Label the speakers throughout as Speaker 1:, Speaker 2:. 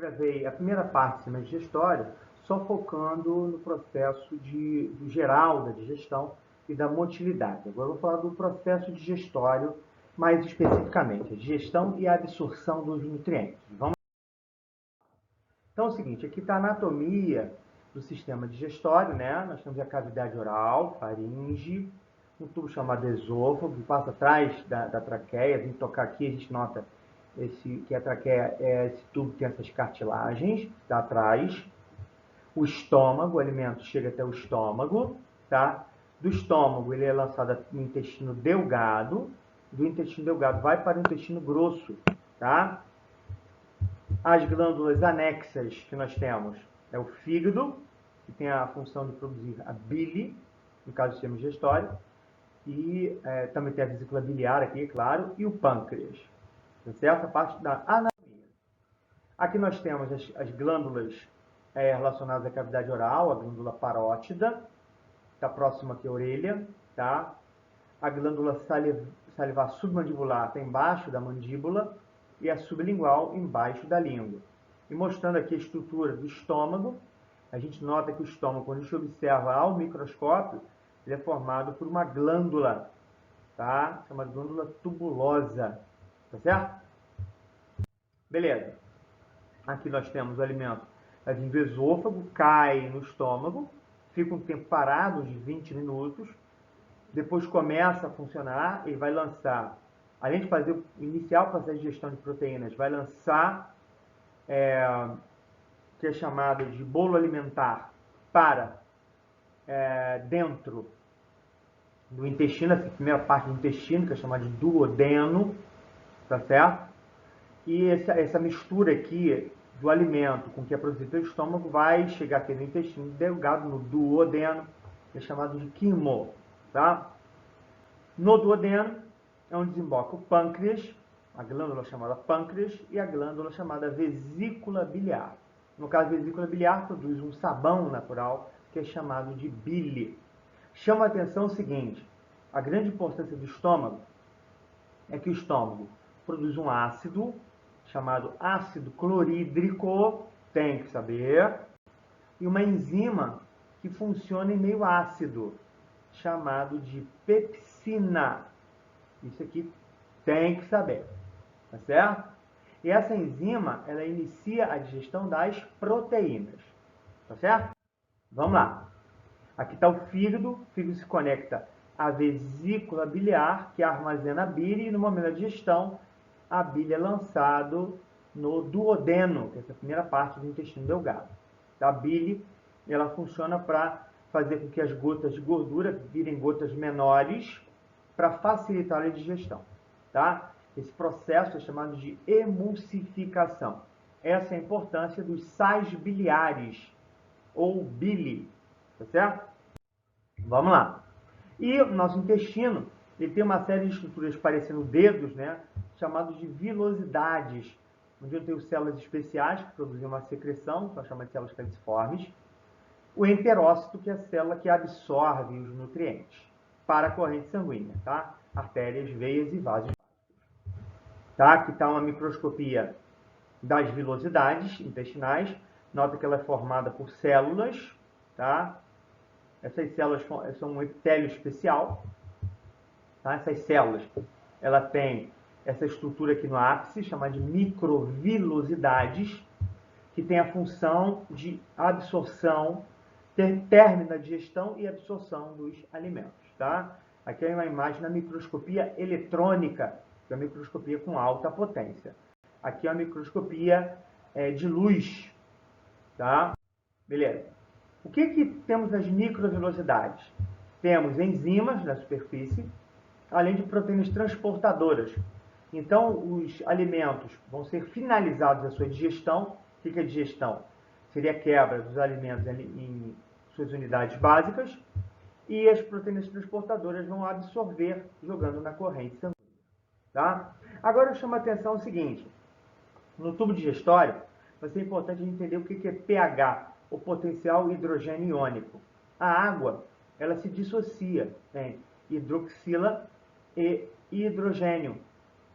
Speaker 1: gravei a primeira parte do sistema digestório só focando no processo do geral da digestão e da motilidade. Agora eu vou falar do processo digestório mais especificamente, a digestão e a absorção dos nutrientes. Então é o seguinte, aqui está a anatomia do sistema digestório, né? Nós temos a cavidade oral, faringe, um tubo chamado esôfago, que passa atrás da traqueia. Vim tocar aqui, a gente nota que a traqueia é esse tubo que tem essas cartilagens, tá atrás. O estômago, o alimento chega até o estômago, tá? Do estômago ele é lançado no intestino delgado, do intestino delgado vai para o intestino grosso, tá? As glândulas anexas que nós temos é o fígado, que tem a função de produzir a bile, no caso do sistema digestório, e também tem a vesícula biliar aqui, claro, e o pâncreas, tá certo? A parte da anatomia. Aqui nós temos as glândulas relacionadas à cavidade oral, a glândula parótida, está próxima aqui à orelha, tá? A glândula salivar submandibular está embaixo da mandíbula e a sublingual embaixo da língua. E mostrando aqui a estrutura do estômago, a gente nota que o estômago, quando a gente observa ao microscópio, ele é formado por uma glândula, tá? Chamada glândula tubulosa, tá certo? Beleza. Aqui nós temos o alimento do esôfago, cai no estômago, fica um tempo parado, de 20 minutos, depois começa a funcionar e vai lançar, além de fazer o inicial processo de digestão de proteínas, vai lançar, que é chamado de bolo alimentar, para dentro do intestino, essa primeira parte do intestino, que é chamada de duodeno, tá certo? E essa mistura aqui do alimento com que é produzido pelo estômago vai chegar aqui no intestino delgado, no duodeno, que é chamado de quimo, tá? No duodeno é onde desemboca o pâncreas, a glândula chamada pâncreas e a glândula chamada vesícula biliar. No caso, a vesícula biliar produz um sabão natural que é chamado de bile. Chama a atenção o seguinte, a grande importância do estômago é que o estômago produz um ácido chamado ácido clorídrico, tem que saber, e uma enzima que funciona em meio ácido, chamado de pepsina. Isso aqui tem que saber, tá certo? E essa enzima, ela inicia a digestão das proteínas, tá certo? Vamos lá. Aqui está o fígado se conecta à vesícula biliar, que armazena a bile, e no momento da digestão, a bile é lançado no duodeno, que é essa primeira parte do intestino delgado. A bile, ela funciona para fazer com que as gotas de gordura virem gotas menores, para facilitar a digestão, tá? Esse processo é chamado de emulsificação. Essa é a importância dos sais biliares, ou bile, tá certo? Vamos lá. E o nosso intestino, ele tem uma série de estruturas parecendo dedos, né? Chamados de vilosidades, onde eu tenho células especiais que produzem uma secreção, são chamadas de células caliciformes. O enterócito, que é a célula que absorve os nutrientes para a corrente sanguínea, tá? Artérias, veias e vasos. Tá? Aqui está uma microscopia das vilosidades intestinais. Nota que ela é formada por células, tá? Essas células são um epitélio especial, tá? Essas células, ela tem essa estrutura aqui no ápice, chamada de microvilosidades, que tem a função de absorção, termina a digestão e absorção dos alimentos, tá? Aqui é uma imagem na microscopia eletrônica, que é uma microscopia com alta potência. Aqui é uma microscopia de luz, tá? Beleza. O que temos nas microvelocidades? Temos enzimas na superfície, além de proteínas transportadoras. Então, os alimentos vão ser finalizados a sua digestão. O que é digestão? Seria a quebra dos alimentos em suas unidades básicas, e as proteínas transportadoras vão absorver, jogando na corrente sanguínea. Tá? Agora eu chamo a atenção o seguinte, no tubo digestório, vai ser importante entender o que é pH, o potencial hidrogênio iônico. A água, ela se dissocia em hidroxila e hidrogênio,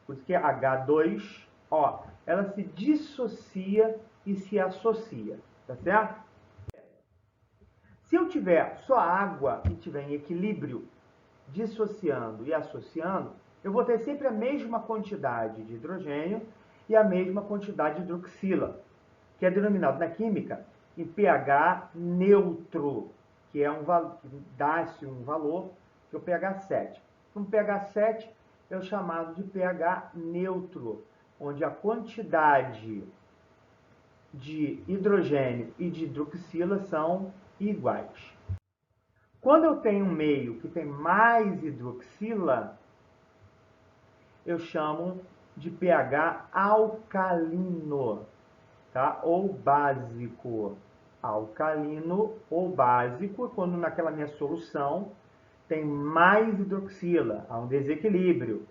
Speaker 1: por isso que é H2O. Ela se dissocia e se associa, tá certo? Se eu tiver só água e tiver em equilíbrio, dissociando e associando, eu vou ter sempre a mesma quantidade de hidrogênio e a mesma quantidade de hidroxila, que é denominado na química em pH neutro, que é que dá-se um valor, que é o pH 7. Um pH 7 é o chamado de pH neutro, onde a quantidade de hidrogênio e de hidroxila são iguais. Quando eu tenho um meio que tem mais hidroxila, eu chamo de pH alcalino, tá? Ou básico. Alcalino ou básico, quando naquela minha solução tem mais hidroxila, há um desequilíbrio.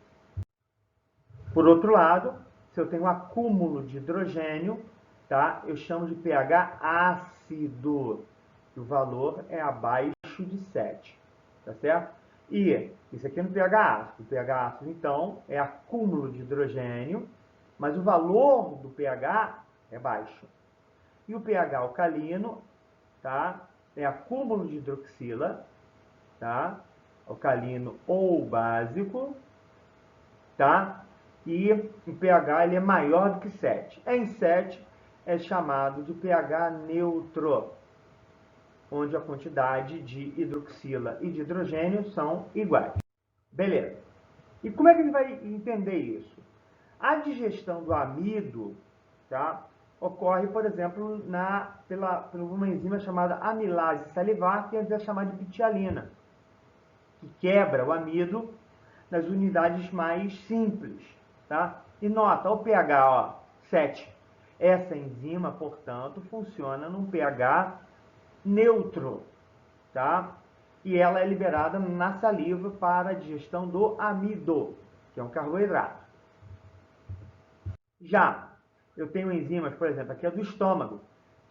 Speaker 1: Por outro lado, se eu tenho um acúmulo de hidrogênio, tá? Eu chamo de pH ácido, que o valor é abaixo de 7, tá certo? E isso aqui é no pH ácido. O pH ácido, então, é acúmulo de hidrogênio, mas o valor do pH é baixo. E o pH alcalino, tá? É acúmulo de hidroxila, tá? Alcalino ou básico, tá? E o pH ele é maior do que 7. Em 7 é chamado de pH neutro, onde a quantidade de hidroxila e de hidrogênio são iguais. Beleza. E como é que a gente vai entender isso? A digestão do amido, tá, ocorre, por exemplo, por uma enzima chamada amilase salivar, que é chamada de ptialina, que quebra o amido nas unidades mais simples. Tá? E nota, o pH ó, 7. Essa enzima, portanto, funciona num pH neutro. Tá? E ela é liberada na saliva para a digestão do amido, que é um carboidrato. Já eu tenho enzimas, por exemplo, aqui é do estômago,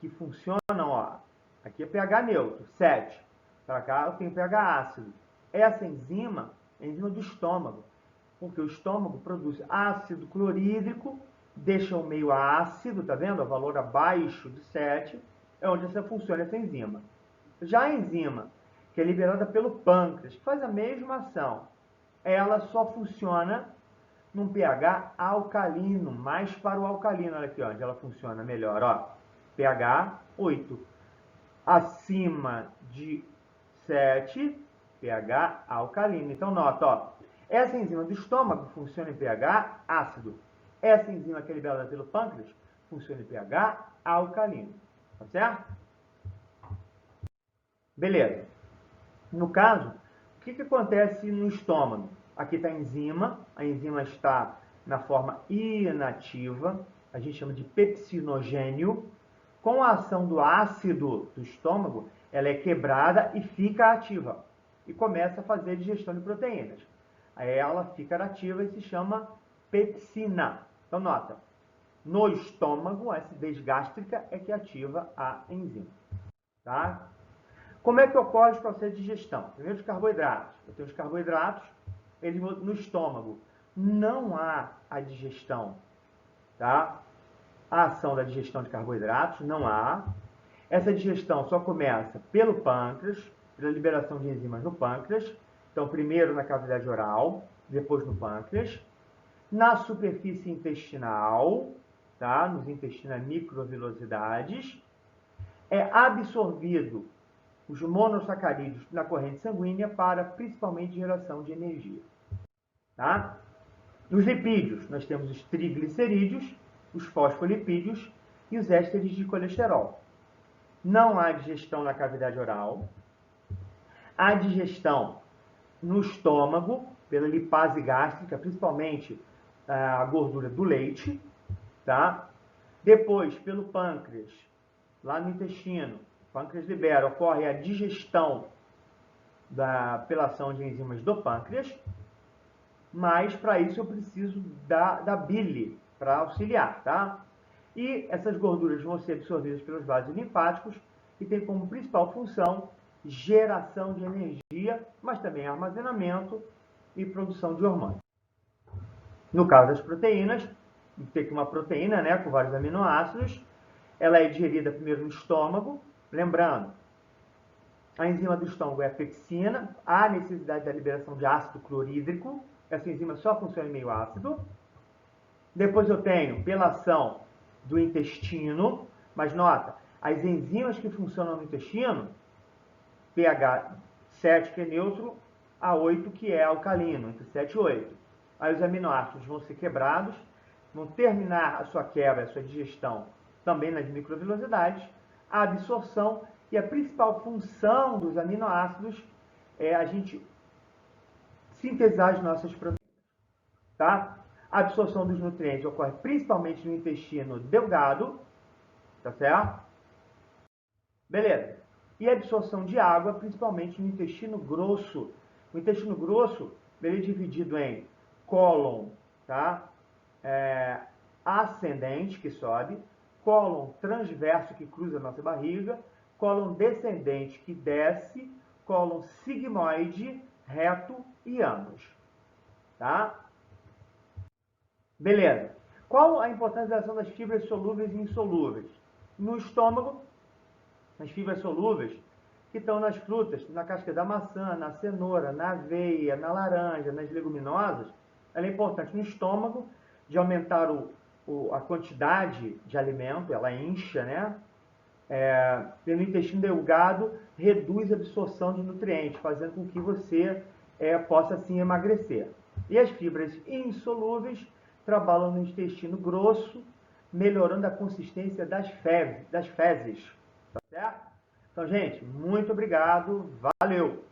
Speaker 1: que funcionam, ó, aqui é pH neutro, 7. Para cá eu tenho pH ácido. Essa enzima é a enzima do estômago, porque o estômago produz ácido clorídrico, deixa o meio ácido, tá vendo? O valor abaixo de 7 é onde essa funciona essa enzima. Já a enzima, que é liberada pelo pâncreas, que faz a mesma ação, ela só funciona num pH alcalino, mais para o alcalino. Olha aqui, ó, onde ela funciona melhor. Ó, pH 8. Acima de 7, pH alcalino. Então, nota, ó, essa enzima do estômago funciona em pH ácido. Essa enzima que é liberada pelo pâncreas funciona em pH alcalino. Tá certo? Beleza. No caso, o que acontece no estômago? Aqui está a enzima está na forma inativa, a gente chama de pepsinogênio. Com a ação do ácido do estômago, ela é quebrada e fica ativa. E começa a fazer a digestão de proteínas. Aí ela fica ativa e se chama pepsina. Então, nota, no estômago, a acidez gástrica é que ativa a enzima. Tá? Como é que ocorre o processo de digestão? Primeiro, os carboidratos. Eu tenho os carboidratos, eles no estômago. Não há a digestão, tá? A ação da digestão de carboidratos, não há. Essa digestão só começa pelo pâncreas, pela liberação de enzimas no pâncreas. Então, primeiro na cavidade oral, depois no pâncreas. Na superfície intestinal, tá? Nos intestinos microvilosidades. É absorvido os monossacarídeos na corrente sanguínea para, principalmente, geração de energia. Tá? Nos lipídios, nós temos os triglicerídeos, os fosfolipídios e os ésteres de colesterol. Não há digestão na cavidade oral. Há digestão no estômago, pela lipase gástrica, principalmente a gordura do leite. Tá? Depois, pelo pâncreas, lá no intestino, o pâncreas libera, ocorre a digestão pela ação de enzimas do pâncreas, mas para isso eu preciso da bile para auxiliar, tá? E essas gorduras vão ser absorvidas pelos vasos linfáticos e tem como principal função geração de energia, mas também armazenamento e produção de hormônios. No caso das proteínas, tem uma proteína, né, com vários aminoácidos, ela é digerida primeiro no estômago, lembrando, a enzima do estômago é a pepsina, há necessidade da liberação de ácido clorídrico, essa enzima só funciona em meio ácido. Depois eu tenho, pela ação do intestino, mas nota, as enzimas que funcionam no intestino, pH 7, que é neutro, a 8, que é alcalino, entre 7 e 8. Aí os aminoácidos vão ser quebrados, vão terminar a sua quebra, a sua digestão, também nas microvelocidades, a absorção, e a principal função dos aminoácidos é a gente sintetizar as nossas proteínas. Tá? A absorção dos nutrientes ocorre principalmente no intestino delgado, tá certo? Beleza. E a absorção de água, principalmente no intestino grosso. O intestino grosso, ele é dividido em cólon, tá? Ascendente, que sobe, cólon transverso, que cruza a nossa barriga, cólon descendente, que desce, cólon sigmoide, reto e ânus. Tá? Beleza. Qual a importância da ação das fibras solúveis e insolúveis? No estômago, as fibras solúveis, que estão nas frutas, na casca da maçã, na cenoura, na aveia, na laranja, nas leguminosas, ela é importante no estômago, de aumentar a quantidade de alimento, ela incha, né? E no intestino delgado, reduz a absorção de nutrientes, fazendo com que você possa, assim, emagrecer. E as fibras insolúveis trabalham no intestino grosso, melhorando a consistência das fezes. Tá certo? Então, gente, muito obrigado. Valeu!